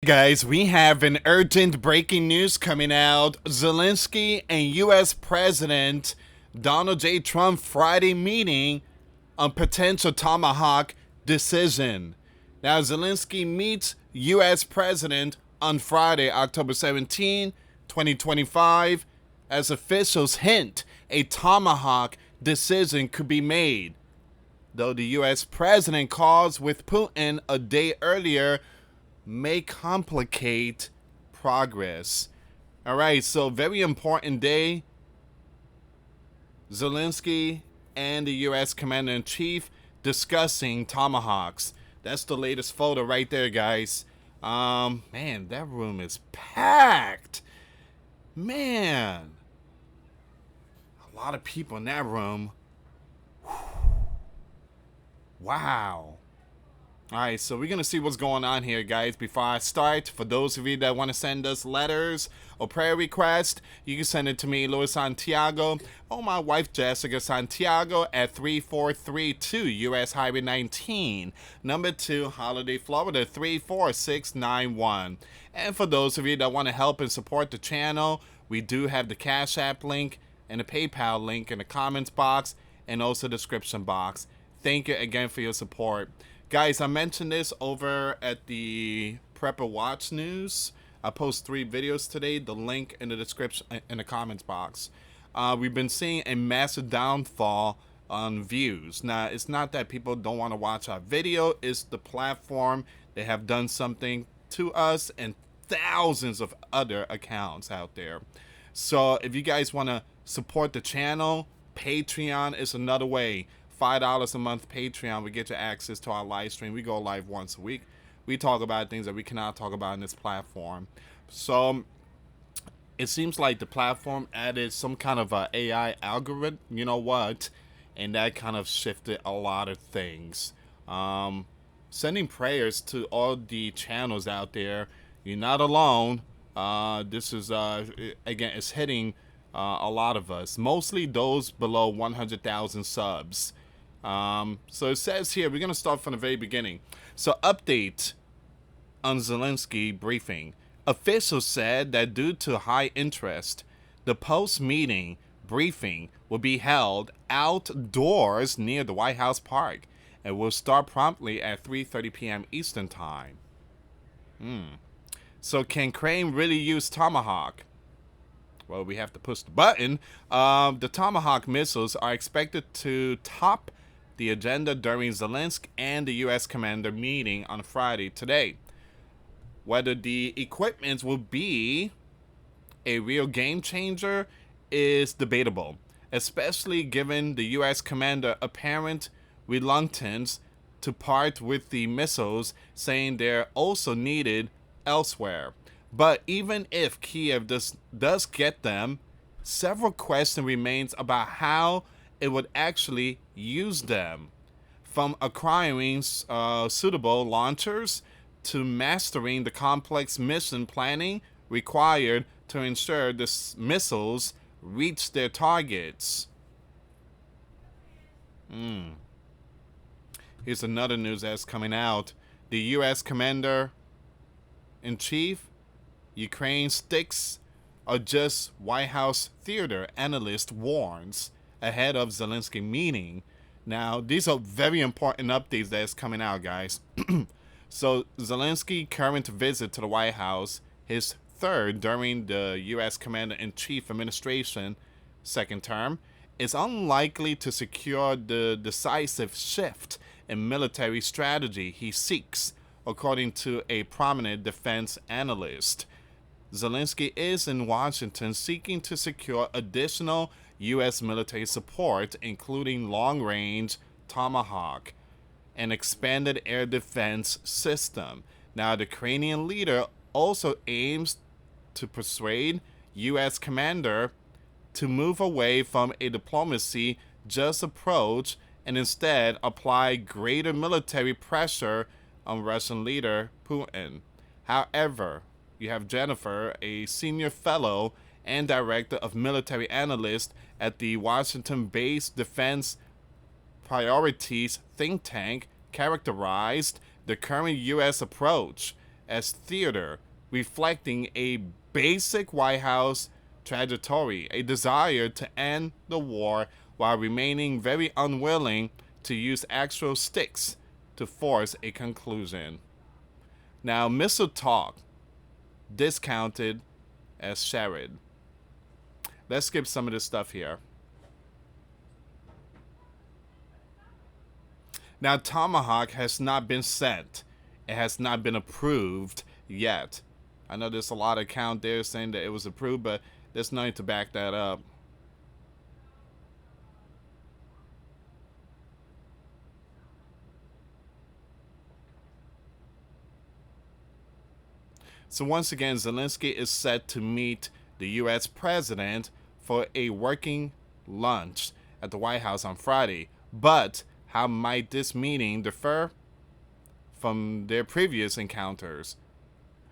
Guys, we have an urgent breaking news coming out. Zelensky and US President Donald J. Trump Friday meeting on potential Tomahawk decision. Now, Zelensky meets US President on Friday, October 17, 2025, as officials hint a Tomahawk decision could be made. Though the US President calls with Putin a day earlier may complicate progress. All right, so very important day. Zelensky and the U.S. Commander-in-Chief discussing Tomahawks. That's the latest photo right there, guys. Man, that room is packed. Man, a lot of people in that room. Wow. Alright, so we're going to see what's going on here, guys. Before I start, for those of you that want to send us letters or prayer requests, you can send it to me, US Santiago, or my wife, Jessica Santiago, at 3432 US Highway 19, number 2, Holiday, Florida, 34691. And for those of you that want to help and support the channel, we do have the Cash App link and the PayPal link in the comments box and also the description box. Thank you again for your support. Guys, I mentioned this over at the Prepper Watch News. I post 3 videos today. The link in the description, in the comments box. We've been seeing a massive downfall on views. Now, it's not that people don't want to watch our video. It's the platform. They have done something to us and thousands of other accounts out there. So if you guys want to support the channel, Patreon is another way. $5 a month Patreon, we get you access to our live stream. We go live once a week. We talk about things that we cannot talk about in this platform. So it seems like the platform added some kind of a AI algorithm, you know what, and that kind of shifted a lot of things. Sending prayers to all the channels out there. You're not alone. This is again, it's hitting a lot of us, mostly those below 100,000 subs. So it says here, we're going to start from the very beginning. So update on Zelensky briefing. Officials said that due to high interest, the post-meeting briefing will be held outdoors near the White House Park and will start promptly at 3:30 p.m. Eastern Time. So can Crimea really use Tomahawk? Well, we have to push the button. The Tomahawk missiles are expected to top the agenda during Zelensky and the U.S. commander meeting on Friday today. Whether the equipment will be a real game changer is debatable, especially given the U.S. commander apparent reluctance to part with the missiles, saying they're also needed elsewhere. But even if Kiev does get them, several questions remains about how it would actually use them, from acquiring suitable launchers to mastering the complex mission planning required to ensure the missiles reach their targets. Here's another news that's coming out. The U.S. Commander-in-Chief, Ukraine sticks are just White House theater, analyst warns ahead of Zelensky meeting. Now, these are very important updates that's coming out, guys. So, Zelensky current visit to the White House, his third during the U.S. Commander-in-Chief administration, second term, is unlikely to secure the decisive shift in military strategy he seeks, according to a prominent defense analyst. Zelensky is in Washington seeking to secure additional U.S. military support, including long-range Tomahawk, an expanded air defense system. Now, the Ukrainian leader also aims to persuade U.S. commander to move away from a diplomacy-just approach and instead apply greater military pressure on Russian leader Putin. However, you have Jennifer, a senior fellow and director of military analyst at the Washington-based Defense Priorities think tank, characterized the current U.S. approach as theater, reflecting a basic White House trajectory, a desire to end the war while remaining very unwilling to use actual sticks to force a conclusion. Now, missile talk, discounted as charade. Let's skip some of this stuff here. Now, Tomahawk has not been sent. It has not been approved yet. I know there's a lot of account there saying that it was approved, but there's nothing to back that up. So once again, Zelensky is set to meet the US president for a working lunch at the White House on Friday. But how might this meeting differ from their previous encounters?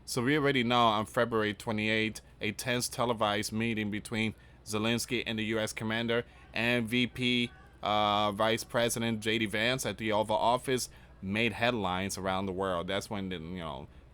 So we already know on February 28, a tense televised meeting between Zelensky and the U.S. commander and VP Vice President J.D. Vance at the Oval Office made headlines around the world. That's when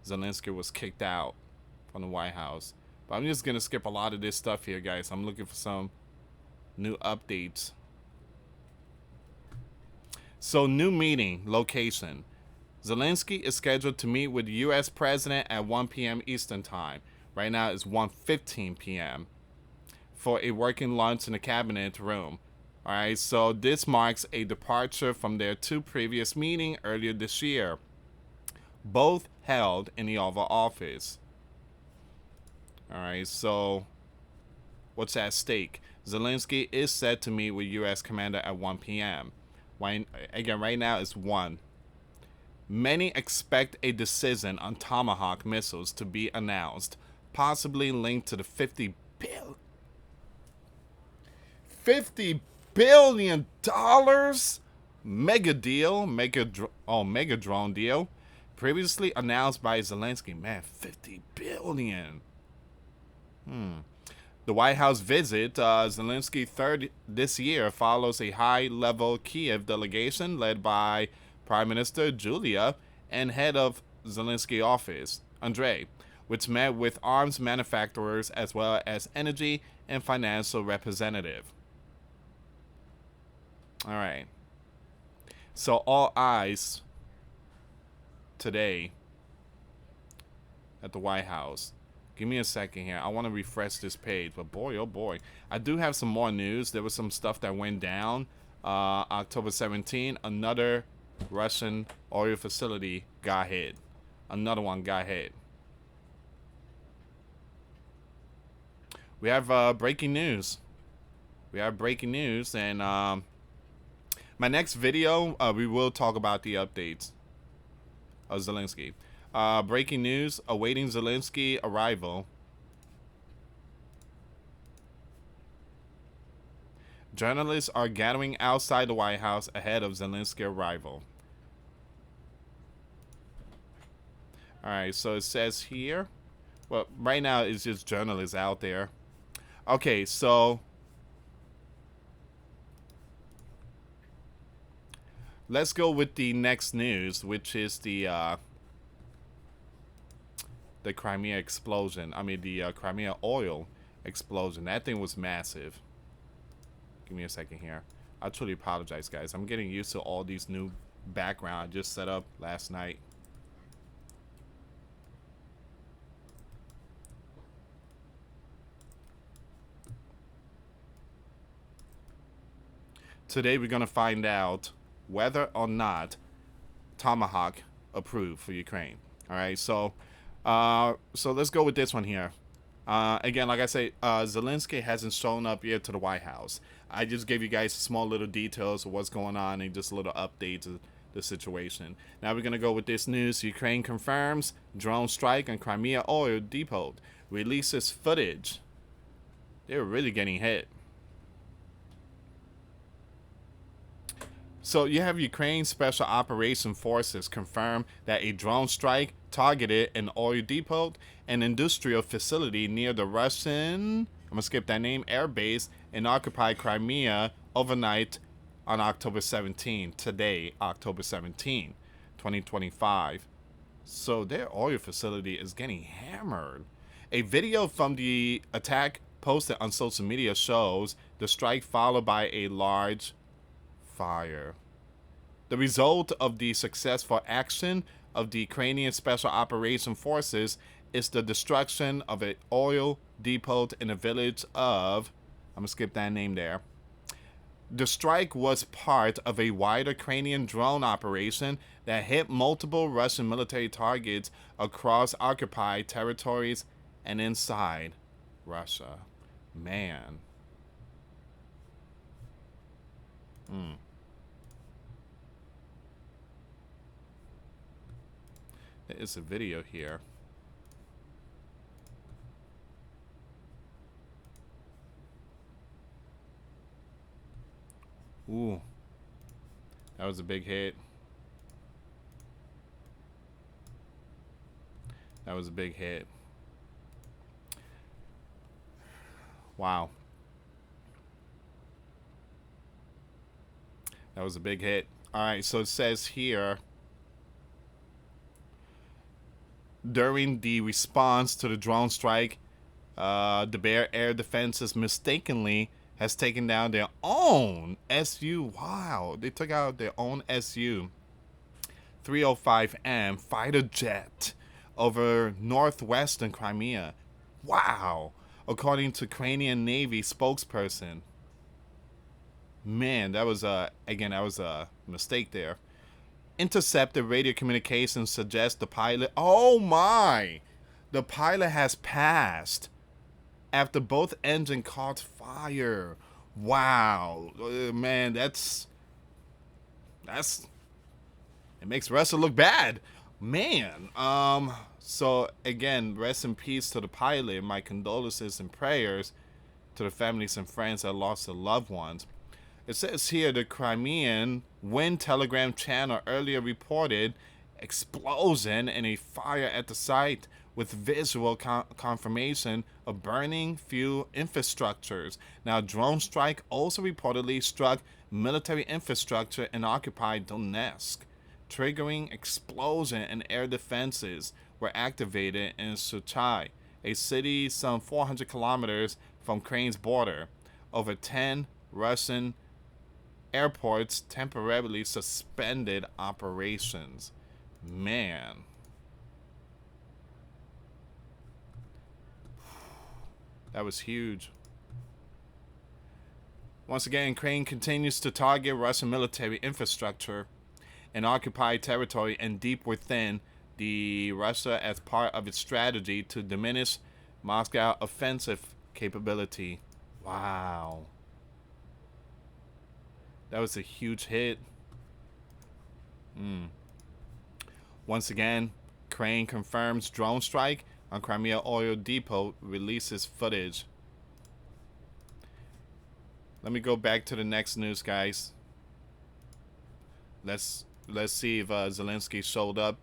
Zelensky was kicked out from the White House. But I'm just going to skip a lot of this stuff here, guys. I'm looking for some new updates. So, new meeting location. Zelensky is scheduled to meet with the U.S. President at 1 p.m. Eastern Time. Right now it's 1:15 p.m. for a working lunch in the cabinet room. Alright, so this marks a departure from their two previous meetings earlier this year, both held in the Oval Office. Alright, so what's at stake? Zelensky is set to meet with U.S. commander at 1 p.m. Again, right now it's 1. Many expect a decision on Tomahawk missiles to be announced, possibly linked to the $50 billion mega drone deal previously announced by Zelensky. Man, $50 billion. The White House visit, Zelensky third this year, follows a high-level Kiev delegation led by Prime Minister Julia and head of Zelensky office, Andrei, which met with arms manufacturers as well as energy and financial representative. All right. So all eyes today at the White House. Give me a second here. I want to refresh this page, but boy, oh boy. I do have some more news. There was some stuff that went down. October 17, another Russian oil facility got hit. Another one got hit. We have breaking news. And my next video, we will talk about the updates of Zelensky. Breaking news, awaiting Zelensky arrival. Journalists are gathering outside the White House ahead of Zelensky arrival. Alright, so it says here. Well, right now it's just journalists out there. Okay, so let's go with the next news, which is the Crimea explosion. I mean, the Crimea oil explosion. That thing was massive. Give me a second here. I truly apologize, guys. I'm getting used to all these new background I just set up last night. Today we're going to find out whether or not Tomahawk approved for Ukraine. All right, so let's go with this one here. Again, like I say, Zelensky hasn't shown up yet to the White House. I just gave you guys small little details of what's going on and just a little updates of the situation. Now we're going to go with this news. Ukraine confirms drone strike on Crimea oil depot. Releases footage. They were really getting hit. So you have Ukraine Special Operation Forces confirm that a drone strike targeted an oil depot and industrial facility near the Russian, I'm going to skip that name, air base in occupied Crimea overnight on October 17, today, October 17, 2025. So their oil facility is getting hammered. A video from the attack posted on social media shows the strike followed by a large fire. The result of the successful action of the Ukrainian Special Operation Forces is the destruction of an oil depot in the village of... I'm going to skip that name there. The strike was part of a wider Ukrainian drone operation that hit multiple Russian military targets across occupied territories and inside Russia. Man. There is a video here. Ooh. That was a big hit. That was a big hit. Wow. That was a big hit. Alright, so it says here, during the response to the drone strike, the Bear Air Defenses mistakenly has taken down their own SU. Wow, they took out their own SU 305M fighter jet over northwestern Crimea. Wow, according to Ukrainian Navy spokesperson. Man, that was a mistake there. Intercepted radio communications suggest the pilot... Oh my! The pilot has passed after both engine caught fire. Wow. Man, that's... It makes Russia look bad. Man. So, again, rest in peace to the pilot. My condolences and prayers to the families and friends that lost their loved ones. It says here the Crimean Wind Telegram channel earlier reported explosion and a fire at the site with visual confirmation of burning fuel infrastructures. Now, drone strike also reportedly struck military infrastructure in occupied Donetsk, triggering explosion and air defenses were activated in Suchai, a city some 400 kilometers from Ukraine's border. Over 10 Russian airports temporarily suspended operations. Man. That was huge. Once again, Ukraine continues to target Russian military infrastructure and occupied territory and deep within the Russia as part of its strategy to diminish Moscow offensive capability. Wow. That was a huge hit. Once again, Ukraine confirms drone strike on Crimea oil depot, releases footage. Let me go back to the next news, guys. Let's see if Zelensky showed up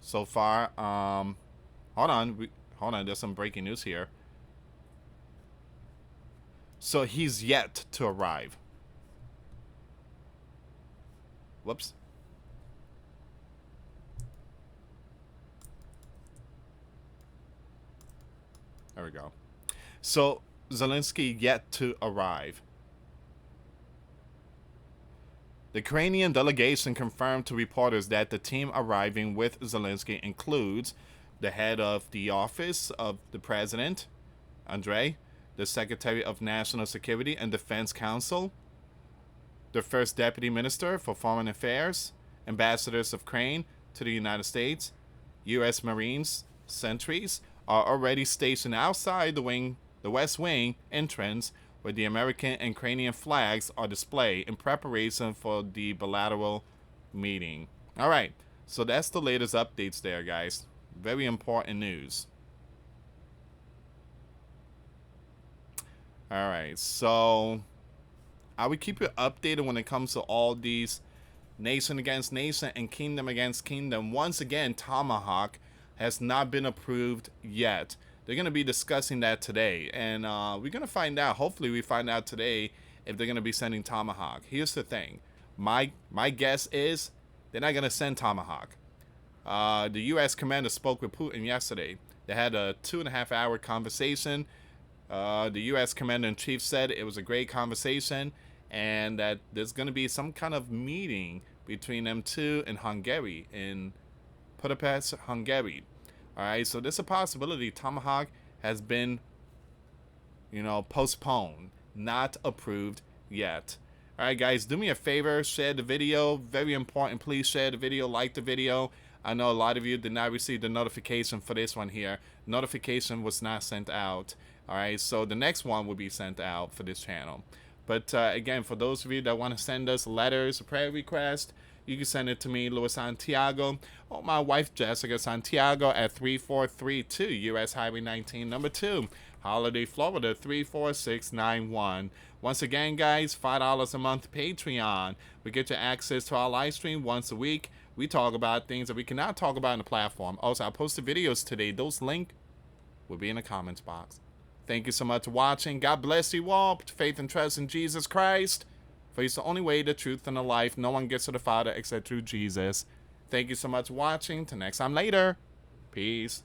so far. Hold on, there's some breaking news here. So he's yet to arrive. Whoops. There we go. So Zelensky yet to arrive. The Ukrainian delegation confirmed to reporters that the team arriving with Zelensky includes the head of the office of the president, Andrei, the Secretary of National Security and Defense Council, the First Deputy Minister for Foreign Affairs, ambassadors of Ukraine to the United States, U.S. Marines, sentries are already stationed outside the West Wing entrance where the American and Ukrainian flags are displayed in preparation for the bilateral meeting. All right, so that's the latest updates there, guys. Very important news. All right, so I will keep you updated when it comes to all these nation against nation and kingdom against kingdom. Once again, Tomahawk has not been approved yet. They're going to be discussing that today, and we're going to find out. Hopefully we find out today if they're going to be sending Tomahawk. Here's the thing. My guess is they're not going to send Tomahawk. The U.S. commander spoke with Putin yesterday. They had a 2.5-hour conversation. The U.S. commander-in-chief said it was a great conversation and that there's going to be some kind of meeting between them two in Hungary, in Budapest, Hungary. All right, so there's a possibility Tomahawk has been, postponed, not approved yet. All right, guys, do me a favor, share the video. Very important, please share the video, like the video. I know a lot of you did not receive the notification for this one here. Notification was not sent out. All right, so the next one will be sent out for this channel. But again, for those of you that want to send us letters, prayer requests, you can send it to me, Luis Santiago, or my wife, Jessica Santiago, at 3432 US Highway 19, number 2, Holiday, Florida, 34691. Once again, guys, $5 a month Patreon. We get you access to our live stream once a week. We talk about things that we cannot talk about in the platform. Also, I posted videos today. Those links will be in the comments box. Thank you so much for watching. God bless you all. Put faith and trust in Jesus Christ. For he's the only way, the truth, and the life. No one gets to the Father except through Jesus. Thank you so much for watching. Till next time later. Peace.